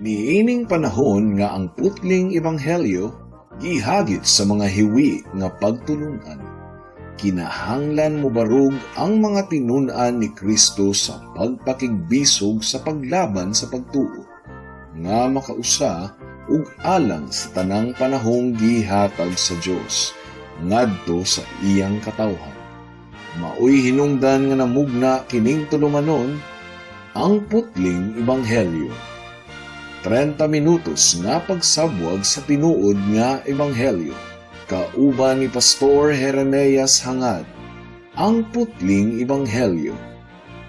Niining panahon nga ang putling ebanghelyo gihagit sa mga hiwi nga pagtulunan. Kinahanglan mo barug ang mga tinun-an ni Kristo sa pagpakigbisog sa paglaban sa pagtuo, nga makausa ug alang sa tanang panahong gihatag sa Dios ngadto sa iyang katawhan. Maoy hinungdan nga namugna kining tulumanon ang putling ebanghelyo. 30 minutos nga pagsabwag sa tinuod nga ebanghelyo. Kauban ni Pastor Jeremias Hangad, ang putling ebanghelyo.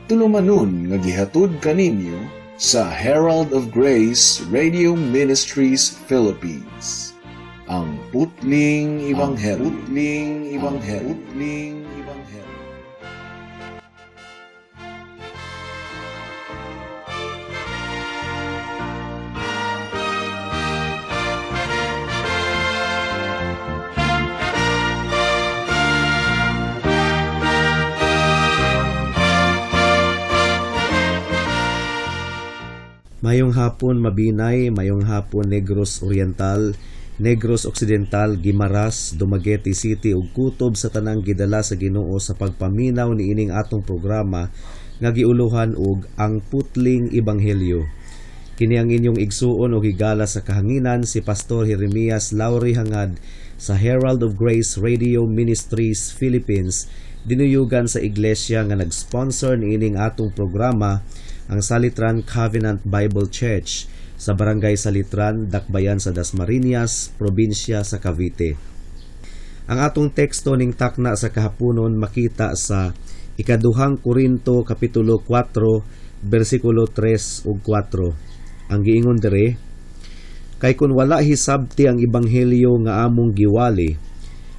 Tulumanon nga gihatod kaninyo sa Herald of Grace Radio Ministries Philippines. Ang putling ebanghelyo. Mayong hapon Mabinay, mayong hapon Negros Oriental, Negros Occidental, Guimaras, Dumaguete City ug kutob sa tanang gidala sa Ginoo sa pagpaminaw ni ining atong programa nga giuluhan og ang putling ebanghelyo. Kini ang inyong igsuon og higala sa kahanginan si Pastor Jeremias Lauri Hangad sa Herald of Grace Radio Ministries Philippines, dinuyugan sa iglesia nga nag-sponsor ni ining atong programa, ang Salitran Covenant Bible Church sa Barangay Salitran, Dakbayan sa Dasmariñas, Probinsya sa Cavite. Ang atong teksto ning takna sa kahaponon makita sa ikaduhang Korinto kapitulo 4 bersikulo 3 ug 4. Ang giingon dire, kay kun wala hisabti ang ebanghelyo nga among giwali,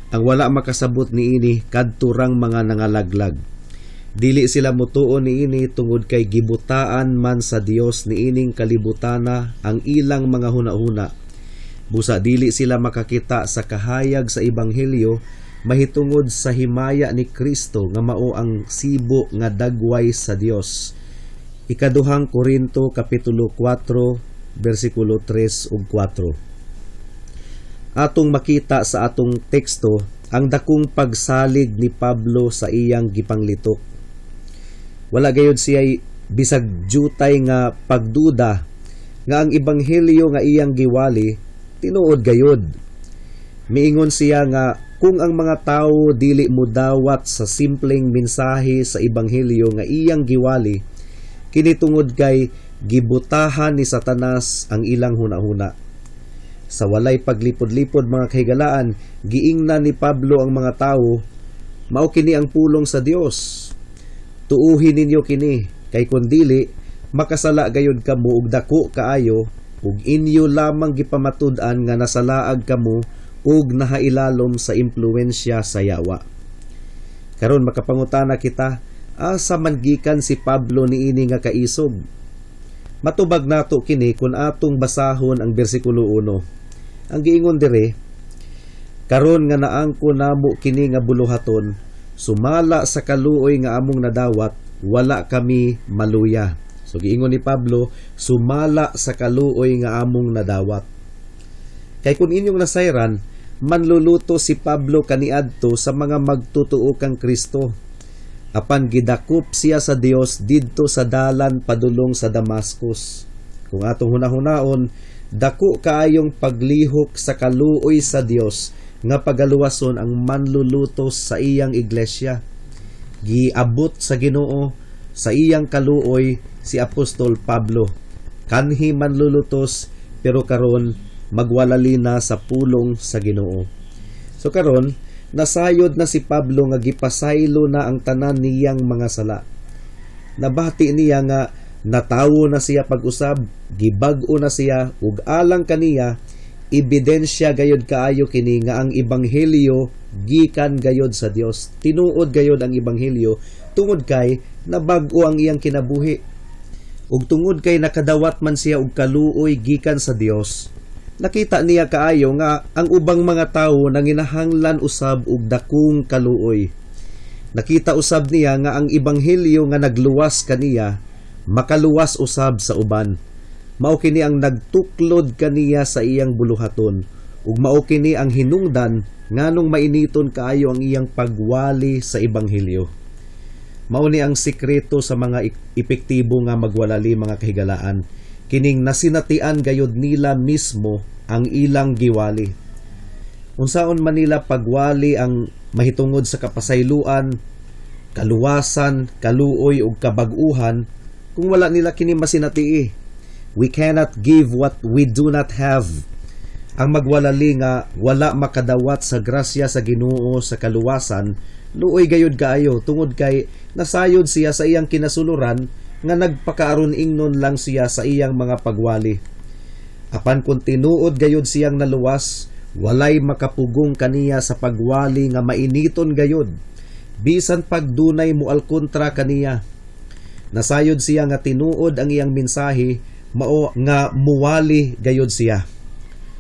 ang wala makasabot niini kadturang mga nangalaglag. Dili sila mutuon niini tungod kay gibutaan man sa Dios niining kalibutana ang ilang mga hunahuna. Busa dili sila makakita sa kahayag sa ebanghelyo mahitungod sa himaya ni Kristo nga mao ang sibo nga dagway sa Dios. Ikaduhang Korinto kapitulo 4 bersikulo 3 ug 4. Atong makita sa atong teksto ang dakong pagsalig ni Pablo sa iyang gipanglitok. Wala gayud siya bisag jutay nga pagduda nga ang ebanghelyo nga iyang giwali tinuod gayud. Miingon siya nga kung ang mga tawo dili mudawat sa simpleng mensahe sa ebanghelyo nga iyang giwali, kini tungod kay gibutahan ni Satanas ang ilang hunahuna. Sa walay paglipod-lipod mga kahigalaan, giingnan ni Pablo ang mga tawo, mao kini ang pulong sa Dios. Tuuhin ninyo kini, kay kun dili makasala gayud kamo ug dako kaayo, ug inyo lamang gipamatud-an nga nasalaag kamo ug nahailalom sa impluwensya sa yawa. Karon makapangutana kita, asa man gikan si Pablo niini nga kaisog? Matubag nato kini kun atong basahon ang bersikulo 1. Ang giingon dire, karon nga naangko namo kini nga buluhaton, sumala sa kaluoy nga among nadawat, wala kami maluya. So giingon ni Pablo, sumala sa kaluoy nga among nadawat. Kay kun inyong nasayran, manluluto si Pablo kaniadto sa mga magtutuo kang Kristo. Apan gidakop siya sa Dios didto sa dalan padulong sa Damascus. Kung atong hunahunaon, dako kaayong paglihok sa kaluoy sa Dios nga pagaluwason ang manlulutos sa iyang iglesia. Giabot sa Ginoo sa iyang kaluoy si Apostol Pablo. Kanhi manlulutos pero karon magwalali na sa pulong sa Ginoo. So karon nasayod na si Pablo nga gipasaylo na ang tanan niyang mga sala. Nabati niya nga natawo na siya pag-usab, gibag-o na siya ug alang kaniya ebidensya gayod kaayo kini nga ang ebanghelyo gikan gayod sa Dios. Tinuod gayod ang ebanghelyo tungod kay nabag-o ang iyang kinabuhi. Ug tungod kay nakadawat man siya og kaluoy gikan sa Dios, nakita niya kaayo nga ang ubang mga tawo nanginahanglan usab og dakong kaluoy. Nakita usab niya nga ang ebanghelyo nga nagluwas kaniya makaluwas usab sa uban. Mao kini ang nagtuklod kaniya sa iyang buluhaton, ug mao kini ang hinungdan nganong mainiton kaayo ang iyang pagwali sa ebanghelyo. Mao ni ang sikreto sa mga epektibo nga magwalali mga kahigalaan, kining nasinatian gayud nila mismo ang ilang giwali. Unsaon man nila pagwali ang mahitungod sa kapasayloan, kaluwasan, kaluoy ug kabag-uhan kung wala nila kini masinatii. We cannot give what we do not have. Ang magwalali nga wala makadawat sa grasya sa Ginoo sa kaluwasan, luoy gayud kaayo tungod kay nasayod siya sa iyang kinasuluran nga nagpakaaron ingnon lang siya sa iyang mga pagwali. Apan kung tinuod gayud siyang naluwas, walay makapugong kaniya sa pagwali nga mainiton gayud. Bisan pagdunay mual kontra kaniya. Nasayod siya nga tinuod ang iyang mensahe, mao nga muwali gayud siya.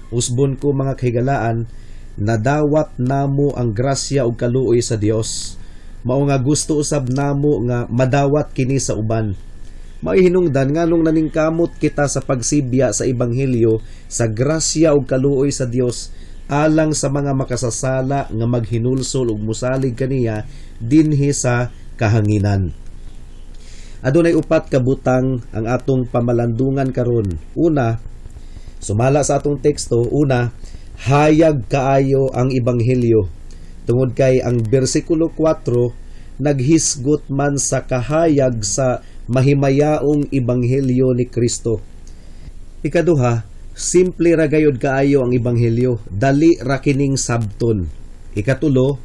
Usbon ko mga kahigalaan, nadawat namo ang grasya ug kaluoy sa Dios. Mao nga gusto usab namo nga madawat kini sa uban. Maihinungdan nganong naningkamot kita sa pagsibya sa ebanghelyo sa grasya ug kaluoy sa Dios alang sa mga makasasala nga maghinulsol ug musalig kaniya dinhi sa kahanginan. Adunay upat ka butang ang atong pamalandungan karon. Una, sumala sa atong teksto, una, hayag kaayo ang ebanghelyo. Tungod kay ang bersikulo 4 naghisgot man sa kahayag sa mahimayaong ebanghelyo ni Kristo. Ikaduha, simple ra gayud kaayo ang ebanghelyo, dali ra kining sabton. Ikatulo,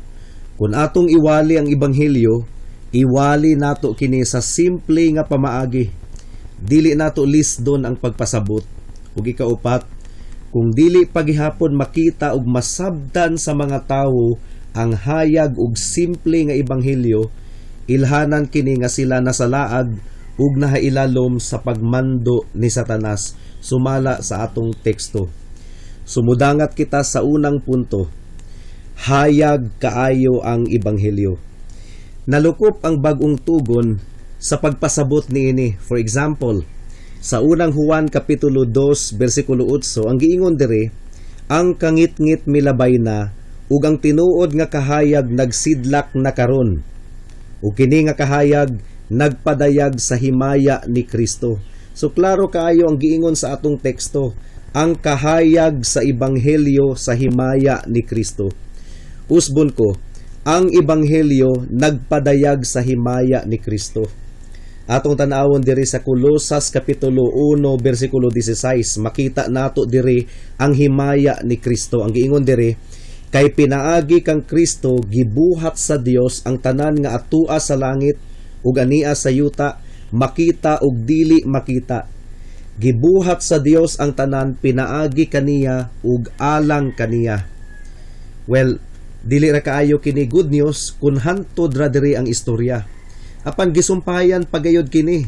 kung atong iwali ang ebanghelyo, iwali nato kini sa simple nga pamaagi. Dili nato lisdon ang pagpasabot. Ug ikaupat, kung dili pagihapon makita ug masabdan sa mga tawo ang hayag ug simple nga ebanghelyo, ilhanan kini nga sila nasalaag ug nahailalom sa pagmando ni Satanas. Sumala sa atong teksto. Sumudangat kita sa unang punto. Hayag kaayo ang ebanghelyo. Nalukop ang bagong tugon sa pagpasabot niini. For example, sa unang Juan kapitulo 2 bersikulo 8 ang giingon diri, ang kangit-ngit milabay na ug ang tinuod nga kahayag nagsidlak na karon. Ug kini nga kahayag nagpadayag sa himaya ni Kristo. So klaro kaayo ang giingon sa atong teksto, ang kahayag sa ebanghelyo sa himaya ni Kristo. Usbon ko, ang ebanghelyo nagpadayag sa himaya ni Kristo. Atong tan-awon diri sa Kolosas kapitulo 1 bersikulo 16, makita nato diri ang himaya ni Kristo. Ang giingon diri, kay pinaagi kang Kristo gibuhat sa Dios ang tanan nga atua sa langit ug ania sa yuta, makita ug dili makita. Gibuhat sa Dios ang tanan, pinaagi kaniya ug alang kaniya. Well, dili ra kaayo kini good news kun hantod ra diri ang istorya. Apan gisumpayan pagayod kini.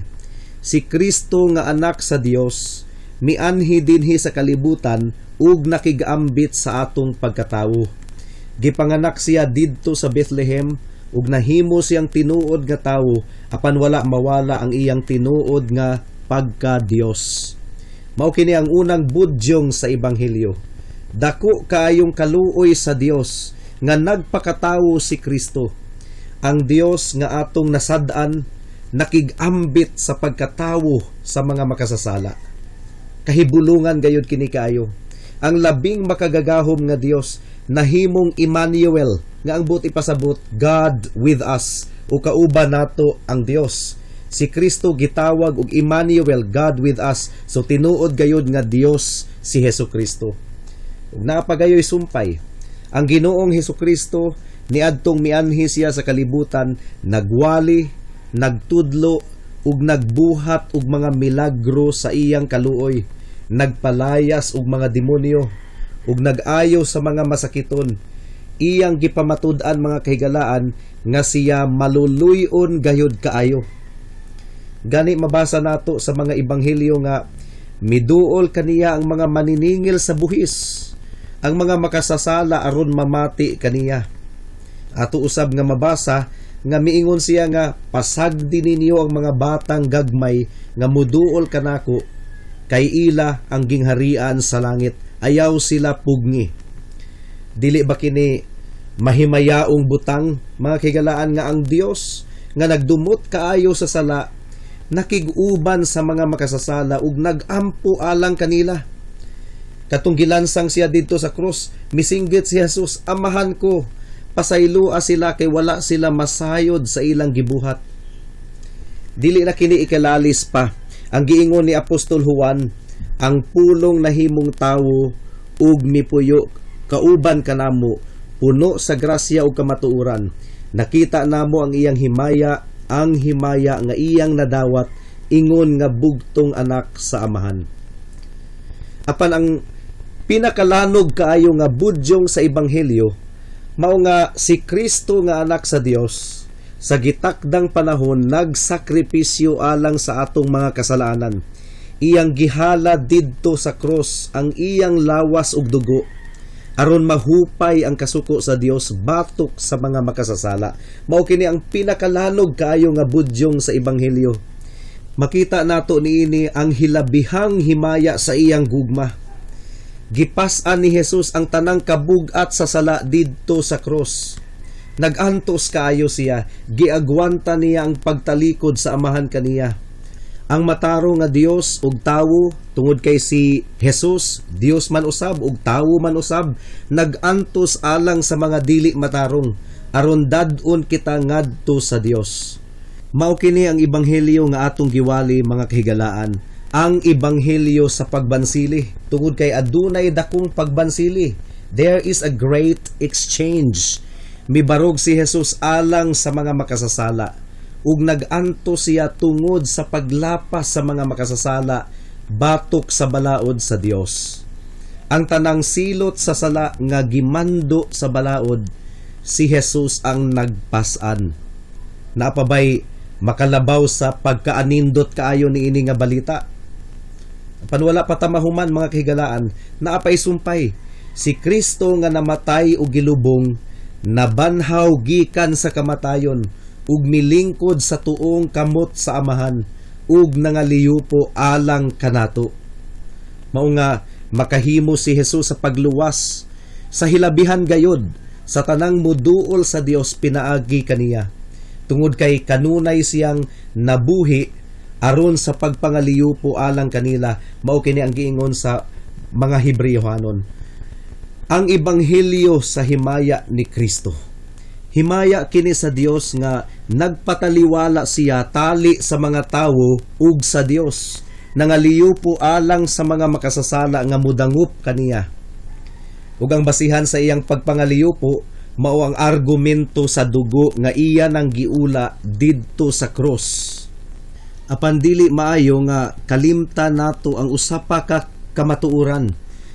Si Kristo nga anak sa Dios mianhi dinhi sa kalibutan ug nakigambit sa atong pagkatawo. Gipanganak siya didto sa Bethlehem ug nahimo siyang tinuod nga tawo, apan wala mawala ang iyang tinuod nga pagka Dios. Mao kini ang unang budyong sa ebanghelyo. Dako kaayong kaluoy sa Dios nga nagpakatawo si Kristo. Ang Dios nga atong nasad-an nakigambit sa pagkatawo sa mga makasasala. Kahibulungan gayud kini kaayo. Ang labing makagagahom nga Dios nahimong Emmanuel, nga ang buti pasabot God with us, o kauban nato ang Dios. Si Kristo gitawag og Emmanuel, God with us. So tinuod gayud nga Dios si Hesukristo. Ug napagayoy sumpay, ang Ginoong Hesukristo niadtong mianhi siya sa kalibutan, nagwali, nagtudlo ug nagbuhat og mga milagro sa iyang kaluoy, nagpalayas og mga demonyo ug nag-ayo sa mga masakiton. Iyang gipamatud-an mga kahigalaan nga siya maluluyon gayud kaayo. Gani mabasa nato sa mga ebanghelyo nga miduol kaniya ang mga maniningil sa buhis, ang mga makasasala aron mamati kaniya. Ato usab nga mabasa nga miingon siya nga pasagdi ninyo ang mga batang gagmay nga muduol kanako kay ila ang gingharian sa langit, ayaw sila pugni. Dili ba kini mahimayaong butang, mga kigalaan, nga ang Dios nga nagdumot kaayo sa sala, nakig-uban sa mga makasasala ug nagampo alang kanila. Katong gilansang siya dito sa krus, misinggit si Jesus, amahan ko, pasaylua sila kay wala sila masayod sa ilang gibuhat. Dili na kini ikalalis pa ang giingon ni Apostol Juan, ang pulong nahimong tawo ug mipuyo kauban kanamo, puno sa grasya ug kamatuoran. Nakita namo ang iyang himaya, ang himaya nga iyang nadawat, ingon nga bugtong anak sa amahan. Apan ang pinakalanog kaayo nga budyong sa ebanghelyo mao nga si Kristo nga anak sa Dios sa gitakdang panahon nagsakripisyo alang sa atong mga kasalanan. Iyang gihala didto sa cross ang iyang lawas ug dugo aron mahupay ang kasuko sa Dios batok sa mga makasasala. Mao kini ang pinakalanog kaayo nga budyong sa ebanghelyo. Makita nato niini ang hilabihang himaya sa iyang gugma. Gipas-an ni Jesus ang tanang kabug-at sa sala didto sa cross. Nagantos kaayo siya, giagwanta niya ang pagtalikod sa amahan kaniya. Ang matarong nga Dios ug tawo, tungod kay si Jesus, Dios man usab ug tawo man usab, nagantos alang sa mga dili matarong, aron dad-on kita ngadto sa Dios. Mao kini ang ebanghelyo nga atong giwali, mga kahigalaan, ang ebanghelyo sa pagbansili. Tungod kay adunay dakong pagbansili, there is a great exchange. Mibarog si Jesus alang sa mga makasasala ug naganto siya tungod sa paglapas sa mga makasasala batok sa balaod sa Dios. Ang tanang silot sa sala nga gimando sa balaod, si Jesus ang nagpas-an. Napabay makalabaw sa pagkaanindot kaayo niini nga balita. Panwala pa tamahuman, mga kahigalaan, naapay sumpay si Kristo nga namatay ug gilubong, nabanhaw gikan sa kamatayon ug milingkod sa tuong kamot sa amahan ug nangaliyupo alang kanato. Mao nga makahimo si Jesus sa pagluwas sa hilabihan gayod sa tanang muduol sa Dios pinaagi kaniya, tungod kay kanunay siyang nabuhi aron sa pagpangaliyupo alang kanila. Mao kini ang giingon sa mga Hebreyohanon, ang ebanghelyo sa himaya ni Kristo. Himaya kini sa Dios nga nagpataliwala siya tali sa mga tawo ug sa Dios, nangaliyupo alang sa mga makasasala nga mudangup kaniya. Ug ang basihan sa iyang pagpangaliyupo mao ang argumento sa dugo nga iya nang giula didto sa cross. Apan dili maayo nga kalimtan nato ang usapa ka kamatuoran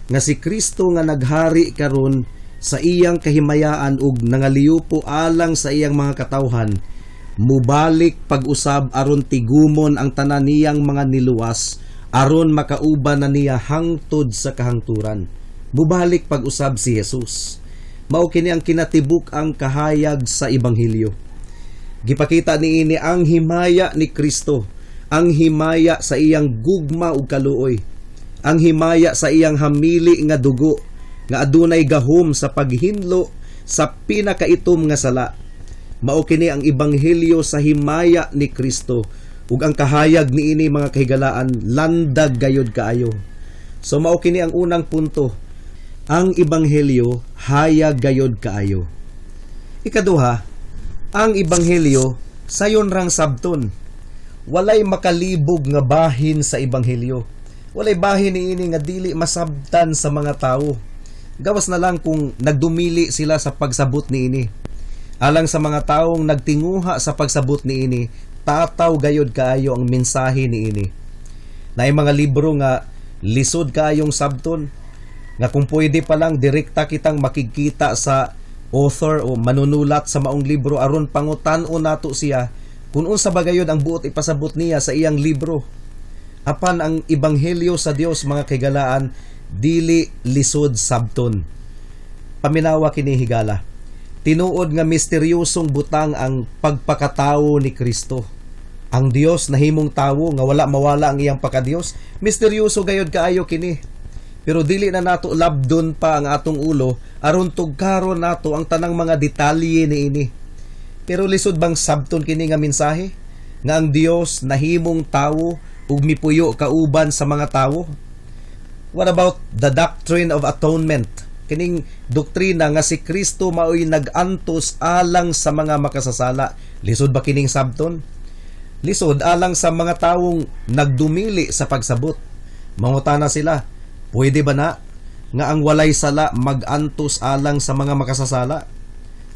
nga si Kristo nga naghari karon sa iyang kahimayaan ug nangaliyupo alang sa iyang mga katawhan, mubalik pag-usab aron tigumon ang tanan niyang mga niluwas aron makauban na niya hangtod sa kahangturan. Mubalik pag-usab si Jesus. Mao kini ang kinatibuk ang kahayag sa ebanghelyo. Gipakita niini ang himaya ni Kristo, ang himaya sa iyang gugma ug kaluoy, ang himaya sa iyang hamili nga dugo nga adunay gahom sa paghinlo sa pinakaitom nga sala. Mao kini ang ebanghelyo sa himaya ni Kristo ug ang kahayag niini, mga kahigalaan, landag gayod kaayo. So mao kini ang unang punto, ang ebanghelyo hayag gayod kaayo. Ikaduha, ang ebanghelyo sayon rang sabton. Walay makalibog nga bahin sa ebanghelyo. Walay bahin niini nga dili masabtan sa mga tawo. Gawas na lang kung nagdumili sila sa pagsabot niini. Alang sa mga taong nagtinguha sa pagsabot niini, tataw gayod kaayo ang mensahe niini. Naay mga libro nga lisod kaayong sabton, nga kung pwede pa lang direkta kitang makikita sa author o manunulat sa maong libro aron pangutan-on nato siya kung unsa ba gayud ang buot ipasabot niya sa iyang libro. Apan ang ebanghelyo sa Dios, mga kahigalaan, dili lisod sabton. Paminawa kini higala. Tinuod nga misteryosong butang ang pagpakatao ni Kristo. Ang Dios nahimong tawo nga wala mawala ang iyang pagka-Dios. Misteryoso gayud kaayo kini. Pero dili na nato labdon pa ang atong ulo aron tugkaron nato ang tanang mga detalye niini. Pero lisod bang sabton kini nga mensahe nga ang Dios nahimong tawo ug mipuyo kauban sa mga tawo? What about the doctrine of atonement? Kining doktrina nga si Kristo maoy nag-antos alang sa mga makasasala. Lisod ba kining sabton? Lisod alang sa mga tawong nagdumili sa pagsabot. Mangutana sila, pwede ba na nga ang walay sala mag-antos alang sa mga makasasala?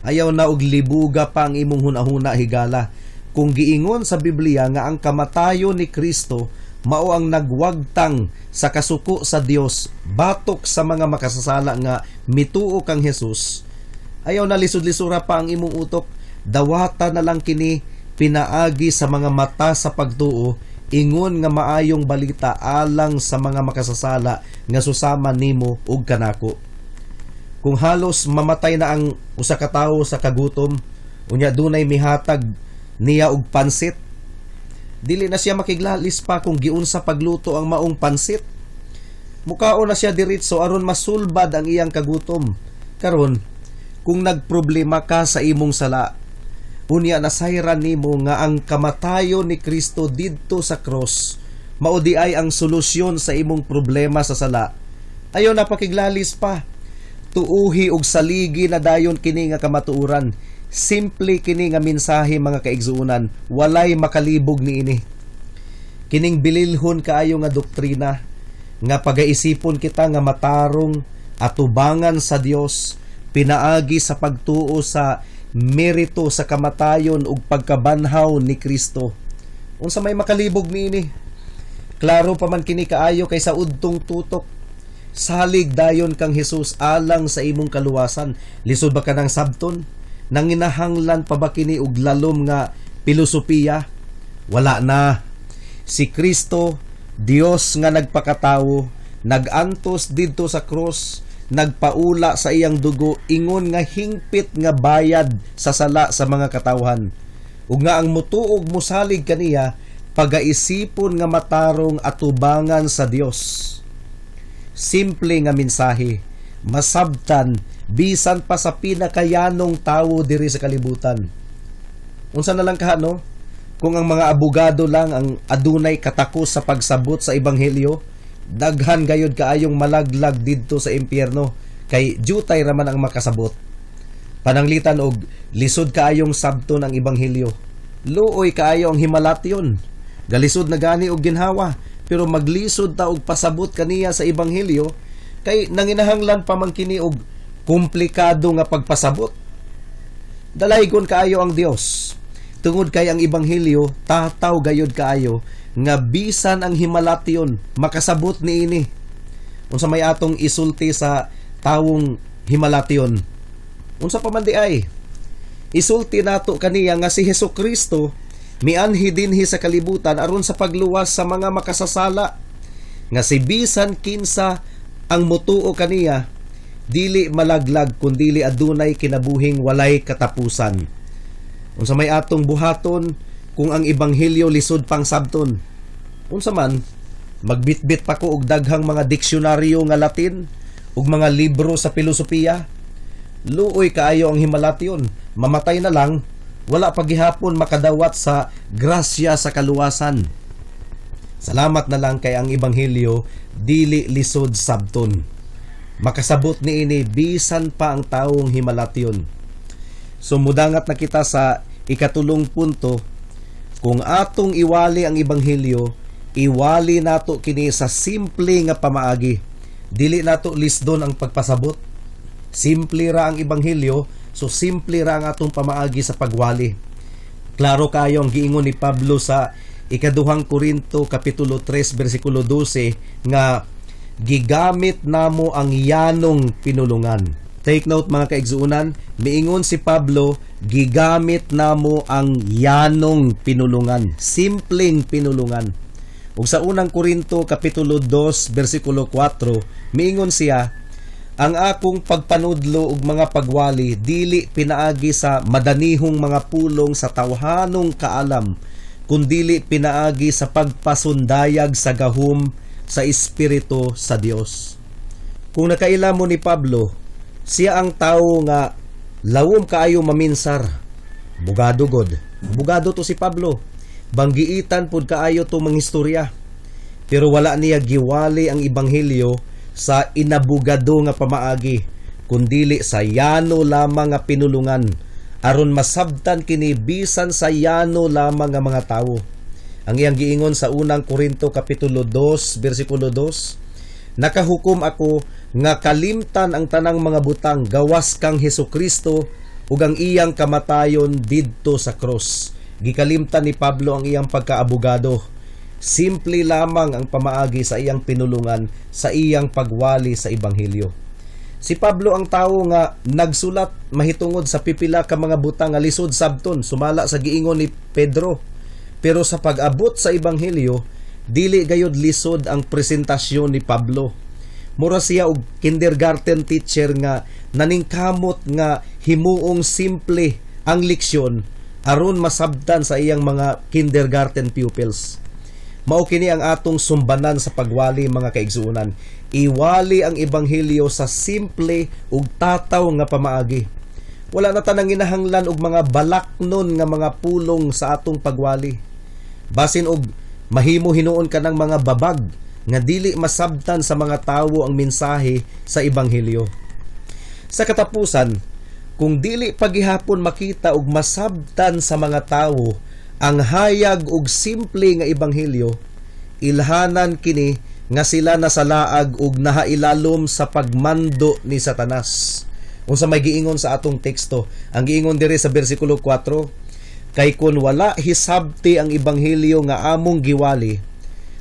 Ayaw na og libuga pa ang imong hunahuna higala. Kung giingon sa Biblia nga ang kamatayon ni Kristo mao ang nagwagtang sa kasuko sa Dios batok sa mga makasasala nga mituo kang Hesus, ayaw na lisod-lisura pa ang imong utok. Dawata na lang kini pinaagi sa mga mata sa pagtuo, ingon nga maayong balita alang sa mga makasasala nga susama nimo ug kanako. Kung halos mamatay na ang usa ka tawo sa kagutom, unya dunay mihatag niya og pansit, dili na siya makiglalis pa kung giunsa pagluto ang maong pansit. Mukaon na siya diretso aron masulbad ang iyang kagutom. Karon, kung nagproblema ka sa imong sala, unya nasayran nimo nga ang kamatayon ni Kristo didto sa cross mao di ay ang solusyon sa imong problema sa sala, ayo na pakiglalis pa. Tuuhi og saligi na dayon kini nga kamatuoran. Simple kini nga mensahe mga kaigsuonan, walay makalibog niini. Kining bililhon kaayo nga doktrina nga pagaisipon kita nga matarong atubangan sa Dios, pinaagi sa pagtuo sa merito sa kamatayon ug pagkabanhaw ni Kristo. Unsa may makalibog niini? Klaro pa man kini kaayo kay sa udtong tutok. Salig dayon kang Hesus alang sa imong kaluwasan. Lisod ba ka ng sabton? Nanginahanglan pa ba kini og lalom nga pilosopiya? Wala na. Si Kristo, Dios nga nagpakatawo, nagantos didto sa cross, nagpaula sa iyang dugo, ingon nga hingpit nga bayad sa sala sa mga katawhan. Ug nga ang mutuog mosalig kaniya, pagaisipon nga matarong atubangan sa Dios. Simple nga mensahe, masabtan bisan pa sa pinakayanong tawo diri sa kalibutan. Unsa na lang kahano? Kung ang mga abogado lang ang adunay katakos sa pagsabot sa ebanghelyo, daghan gayud kaayong malaglag didto sa impyerno kay jutay raman ang makasabot. Pananglitan og lisod kaayong sabton ang ebanghelyo. Luoy kaayo ang himalatyon. Galisod na gani og ginhawa, pero maglisod ta og pasabot kaniya sa ebanghelyo kay nanginahanglan pa man kini og komplikado nga pagpasabot. Dalaygon kaayo ang Dios. Tungod kay ang ebanghelyo tataw gayud kaayo nga bisan ang himalatyon makasabot niini. Unsa may atong isulti sa tawong himalatyon? Unsa pa man di ay? Isulti nato kaniya nga si Hesukristo mianhi dinhi sa kalibutan aron sa pagluwas sa mga makasasala, nga si bisan kinsa ang mutuo kaniya dili malaglag kundili adunay kinabuhing walay katapusan. Unsa may atong buhaton kung ang ebanghelyo lisod pang sabton? Unsa man, magbitbit pa ko og daghang mga diksyonaryo nga Latin ug mga libro sa pilosopiya. Luoy kaayo ang himalatyon, mamatay na lang, wala pa gihapon makadawat sa grasya sa kaluwasan. Salamat na lang kay ang ebanghelyo dili lisod sabton. Makasabot niini bisan pa ang taong himalatyon. So mudangat na kita sa ikatulong punto, kung atong iwali ang ebanghelyo, iwali nato kini sa simple nga pamaagi. Dili nato lisdon ang pagpasabot. Simple ra ang ebanghelyo, so simple ra ang atong pamaagi sa pagwali. Klaro kayo ang giingon ni Pablo sa ikaduhang Korinto kapitulo 3 bersikulo 12 nga gigamit namo ang yanong pinulungan. Take note mga kaigsuunan, miingon si Pablo, gigamit namo ang yanong pinulungan, simpleng pinulungan. Ug sa unang Korinto kapitulo 2 bersikulo 4, miingon siya, ang akong pagpanudlo ug mga pagwali dili pinaagi sa madanihong mga pulong sa tawhanong kaalam, kundili pinaagi sa pagpasundayag sa gahom sa Espiritu sa Dios. Kung nakaila mo ni Pablo, siya ang tao nga lawom kaayo maminsar. Bugado god. Bugado to si Pablo. Banggiitan pud kaayo to mangistorya. Pero wala niya giwali ang ebanghelyo sa inabugado nga pamaagi, kundili sa yano lamang nga pinulungan, aron masabtan kini bisan sa yano lamang nga mga tawo. Ang iyang giingon sa unang Korinto kapitulo 2 bersikulo 2, nakahukom ako nga kalimtan ang tanang mga butang gawas kang Hesukristo ug ang iyang kamatayon didto sa cross. Gikalimtan ni Pablo ang iyang pagkaabogado. Simple lamang ang pamaagi sa iyang pinulungan, sa iyang pagwali sa ebanghelyo. Si Pablo ang tawo nga nagsulat mahitungod sa pipila ka mga butang nga lisod sabton, sumala sa giingon ni Pedro. Pero sa pag-abot sa ebanghelyo, dili gayud lisod ang presentasyon ni Pablo. Mura siya og kindergarten teacher nga naningkamot nga himuong simple ang leksyon aron masabtan sa iyang mga kindergarten pupils. Mao kini ang atong sumbanan sa pagwali, mga kaigsuonan. Iwali ang ebanghelyo sa simple ug tataw nga pamaagi. Wala na tanang ginahanglan og mga balaknon nga mga pulong sa atong pagwali. Basin og mahimo hinuon ka ng mga babag nga dili masabtan sa mga tawo ang mensahe sa ebanghelyo. Sa katapusan, kung dili pagihapon makita og masabtan sa mga tawo ang hayag ug simple nga ebanghelyo, ilhanan kini nga sila nasalaag ug nahailalom sa pagmando ni Satanas. Unsa may giingon sa atong teksto, ang giingon diri sa bersikulo 4, kay kun wala hisabti ang ebanghelyo nga among giwali,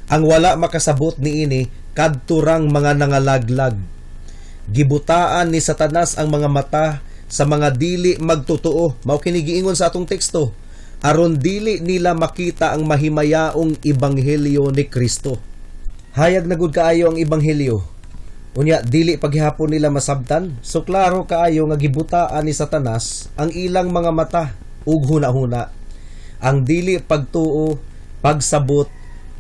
ang wala makasabot niini kadturang mga nangalaglag. Gibutaan ni Satanas ang mga mata sa mga dili magtotoo. Mao kini giingon sa atong teksto, aron dili nila makita ang mahimayaong ebanghelyo ni Kristo. Hayag na gud kaayo ang ebanghelyo. Unya dili paghihapon nila masabtan. So klaro kaayo nga gibutaan ni Satanas ang ilang mga mata ug huna-huna. Ang dili pagtuo, pagsabot,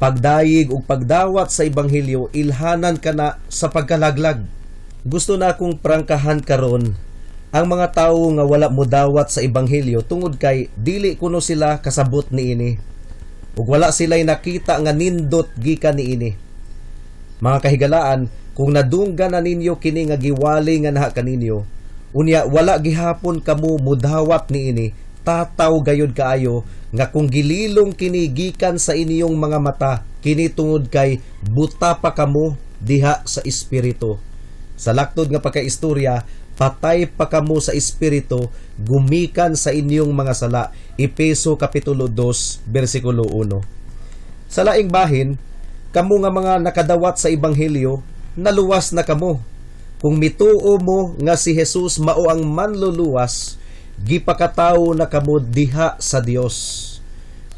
pagdayig ug pagdawat sa ebanghelyo ilhanan kana sa pagkalaglag. Gusto na akong prangkahan karon ang mga tawo nga wala modawat sa ebanghelyo tungod kay dili kuno sila kasabot niini ug wala sila'y nakita nga nindot gikan niini. Mga kahigalaan, kung nadunggan na ninyo kini nga giwali nga naha kaninyo, unya wala gihapon kamo modawat niini, tataw gayud kaayo nga kung gililong kini gikan sa inyong mga mata, kini tungod kay buta pa kamo diha sa espiritu. Sa laktod nga pagkaistorya, patay pa kamo sa espiritu gumikan sa inyong mga sala. Efeso kapitulo 2 bersikulo 1. Sa laing bahin, kamo nga mga nakadawat sa ebanghelyo, naluwas na kamo. Kung mituo mo nga si Jesus mao ang manluluwas, gipakatawo na kamo diha sa Dios.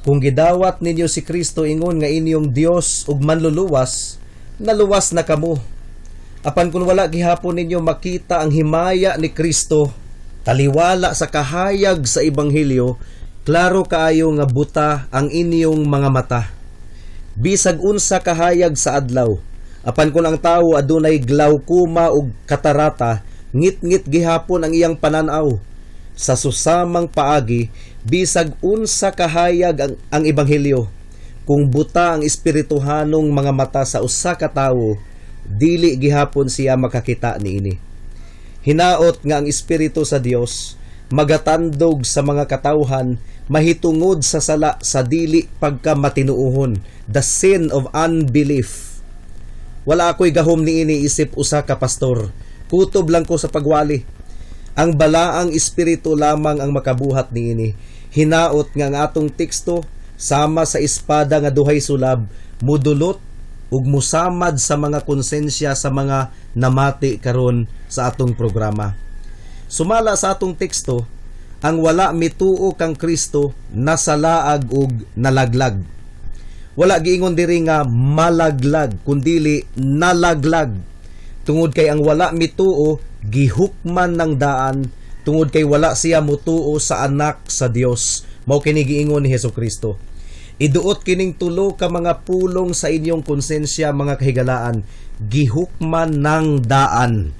Kung gidawat ninyo si Kristo ingon nga inyong Dios ug manluluwas, naluwas na kamo. Apan kung wala gihapon ninyo makita ang himaya ni Kristo, taliwala sa kahayag sa ebanghelyo, klaro kaayo nga buta ang inyong mga mata. Bisag unsa kahayag sa adlaw, apan kung ang tawo adunay glaucoma ug katarata, ngit-ngit gihapon ang iyang pananaw. Sa susamang paagi, bisag unsa kahayag ang ebanghelyo, kung buta ang espirituhanong mga mata sa usa ka tawo, dili gihapon siya makakita niini. Hinaot nga ang espiritu sa Dios magatandog sa mga katawhan mahitungod sa sala sa dili pagkamatinuohon, the sin of unbelief. Wala ako'y gahom niini isip usa ka pastor, kutob lang ko sa pagwali. Ang balaang espiritu lamang ang makabuhat niini. Hinaot nga ang atong teksto sama sa espada nga duhay sulab, mudulot ug musamad sa mga konsensya sa mga namati karon sa atong programa. Sumala sa atong teksto, ang wala mituo kang Kristo nasalaag ug nalaglag. Wala giingon diri nga malaglag, kundili nalaglag. Tungod kay ang wala mituo gihukman ng daan, tungod kay wala siya mutuo sa anak sa Dios. Mao kini giingon ni Hesukristo. Iduot kining tulo ka mga pulong sa inyong konsensya, mga kahigalaan, gihukman ng daan.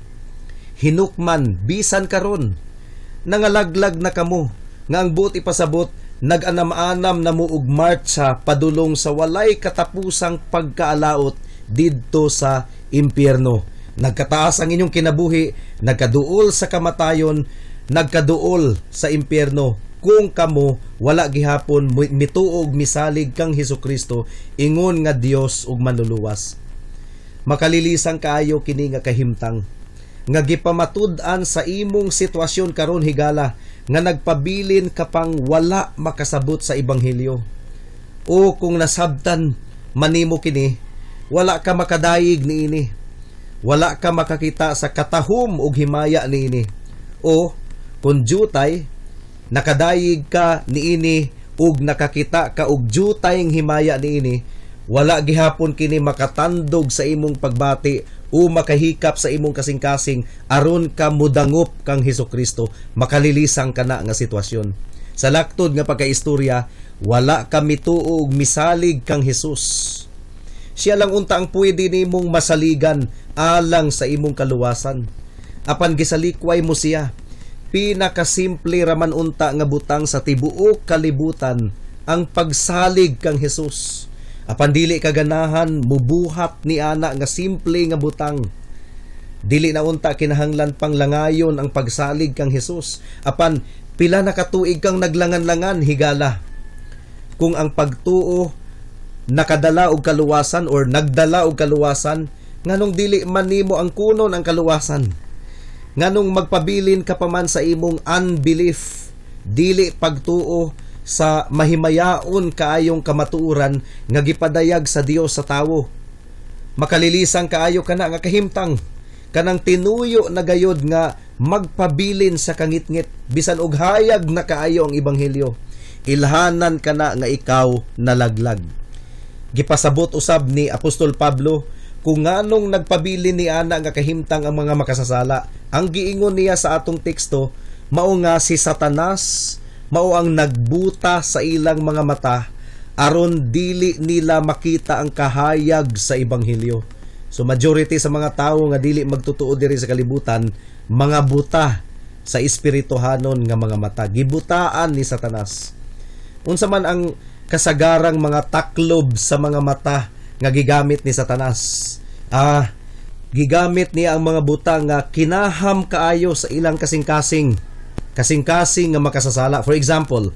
Hinukman bisan karon, nangalaglag na kamo, nga ang buot ipasabot, nag-anam-anam na mo og marcha padulong sa walay katapusang pagkaalaot didto sa impyerno. Nagkataas ang inyong kinabuhi, nagkaduol sa kamatayon, nagkaduol sa impyerno. Kung kamo wala gihapon mituog misalig kang Hesukristo, ingon nga Dios ug manluluwas. Makalilisang kaayo kini nga kahimtang, nga gipamatud-an sa imong sitwasyon karon higala, nga nagpabilin ka pang wala makasabot sa ebanghelyo. O kung nasabtan manimo kini, wala ka makadayig niini, wala ka makakita sa katahom ug himaya niini. O kung jutay nakadayig ka niini ug nakakita ka og jutay ng himaya niini, wala gihapon kini makatandog sa imong pagbati o makahikap sa imong kasing-kasing aron ka mudangop kang Hesukristo, makalilisang ka na nga sitwasyon. Sa laktod nga pagkaistorya, wala ka mituog misalig kang Hesus. Siya lang unta ang pwede nimong masaligan alang sa imong kaluwasan. Apan gisalikway mo siya, pinakasimple raman unta nga butang sa tibuok kalibutan ang pagsalig kang Hesus. Apan dili kaganahan mubuhat ni ana nga simple nga butang. Dili na unta kinahanglan pang langayon ang pagsalig kang Hesus. Apan pila na katuig kang naglangan-langan higala. Kung ang pagtuo nakadala og kaluwasan or nagdala og kaluwasan, nganong dili man nimo ang kunon ang kaluwasan? Nganong magpabilin ka pa man sa imong unbelief, dili pagtuo sa mahimayaon kaayong kamatuoran nga gipadayag sa Dios sa tawo. Makalilisang kaayo kana nga kahimtang, kanang tinuyo na gayod nga magpabilin sa kangitngit bisan og hayag na kaayo ang ebanghelyo. Ilhanan kana nga ikaw nalaglag. Gipasabot usab ni Apostol Pablo kung nganong nagpabilin ni ana nga kahimtang ang mga makasasala. Ang giingon niya sa atong teksto, mao nga si Satanas mao ang nagbuta sa ilang mga mata aron dili nila makita ang kahayag sa ebanghelyo. So majority sa mga tawo nga dili magtutuo diri sa kalibutan, mga buta sa espirituhanon nga mga mata, gibutaan ni Satanas. Unsa man ang kasagarang mga taklob sa mga mata nga gigamit ni Satanas? Gigamit niya ang mga buta nga kinaham kaayo sa ilang kasing-kasing nga makasasala. For example,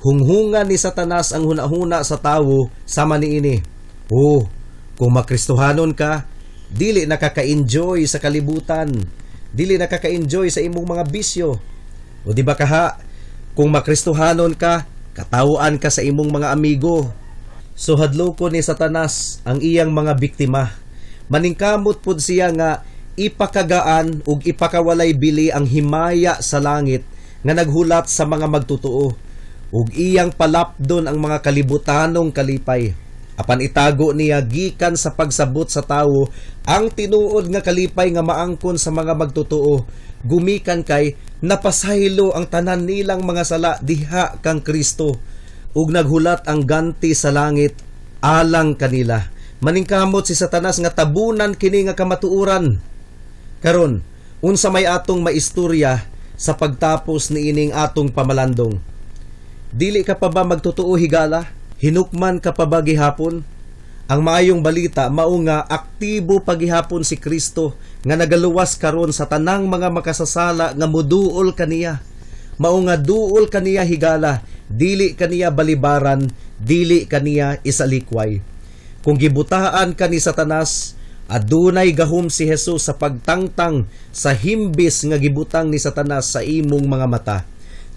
hunghungan ni Satanas ang hunahuna sa tawo sama niini. Kung makristohanon ka, dili nakaka-enjoy sa kalibutan, dili nakaka-enjoy sa imong mga bisyo. O di ba kaha, kung makristohanon ka, katawaan ka sa imong mga amigo. So hadloko ni Satanas ang iyang mga biktima. Maningkamot pud siya nga ipakagaan ug ipakawalay bili ang himaya sa langit nga naghulat sa mga magtutuo, ug iyang palapdon ang mga kalibutanong kalipay. Apan itago niya gikan sa pagsabot sa tawo ang tinuod nga kalipay nga maangkon sa mga magtutuo, gumikan kay napasaylo ang tanan nilang mga sala diha kang Kristo, ug naghulat ang ganti sa langit alang kanila. Maningkamot si Satanas nga tabunan kini nga kamatuoran. Karon, unsa may atong maistorya sa pagtapos ni ining atong pamalandong? Dili ka pa ba magtutuo higala? Hinukman ka pa ba gihapon? Ang maayong balita mao nga aktibo pagihapon si Kristo nga nagaluwas karon sa tanang mga makasasala nga moduol kaniya. Mao nga duol kaniya higala, dili kaniya balibaran, dili kaniya isalikway. Kung gibutaan ka ni Satanas, adunay gahom si Hesus sa pagtangtang sa himbis nga gibutang ni Satanas sa imong mga mata.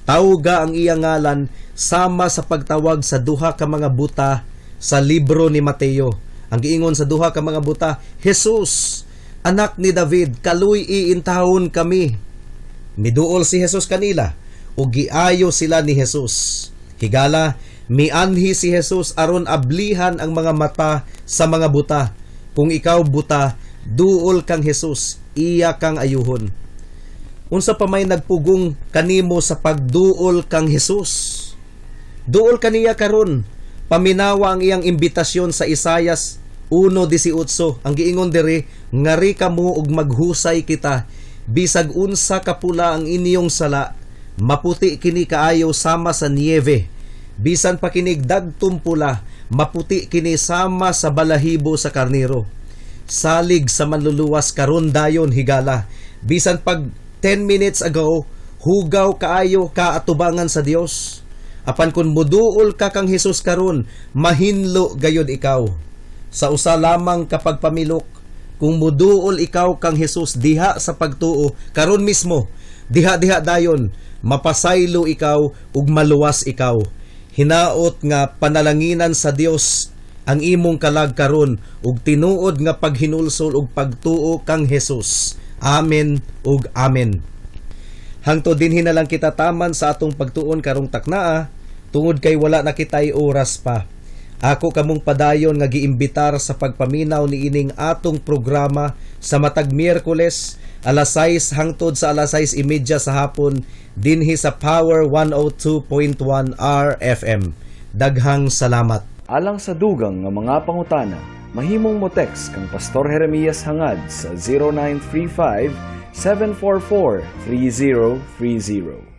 Tawga ang iyang ngalan sama sa pagtawag sa duha ka mga buta sa libro ni Mateo. Ang giingon sa duha ka mga buta, Hesus, anak ni David, kaluy iintahon kami. Miduol si Hesus kanila ug giayo sila ni Hesus. Higala, mianhi si Hesus aron ablihan ang mga mata sa mga buta. Kung ikaw buta, duol kang Hesus, iya kang ayuhon. Unsa pa may nagpugong kanimo sa pagduol kang Hesus? Duol kaniya karon Paminawa ang iyang imbitasyon sa Isayas 1:18. Ang giingon diri, ngari kamo ug maghusay kita, bisag unsa kapula ang inyong sala, maputi kini kaayo sama sa niebe. Bisan pa kinig dagtong pula, maputi kini sama sa balahibo sa karnero. Salig sa manluluwas karon dayon higala. Bisan pag 10 minutes ago, hugaw kaayo ka atubangan sa Dios. Apan kun muduol ka kang Hesus karon, mahinlo gayud ikaw. Sa usa lamang kapag pamilok, kung muduol ikaw kang Hesus diha sa pagtuo karon mismo, diha dayon, mapasaylo ikaw ug maluwas ikaw. Hinaot nga panalanginan sa Dios ang imong kalag karon ug tinuod nga paghinulsol ug pagtuo kang Hesus. Amen ug amen. Hangtod dinhi na lang kita taman sa atong pagtuon karong taknaa, tungod kay wala na kitay oras pa. Ako kamong padayon nga giimbitar sa pagpaminaw ni ining atong programa sa matag Miyerkules alas 6 hangtod sa alas 6:30 sa hapon dinhi sa Power 102.1 RFM. Daghang salamat. Alang sa dugang nga mga pangutana, mahimong mo text kang Pastor Jeremias hangad sa 0935 744 3030.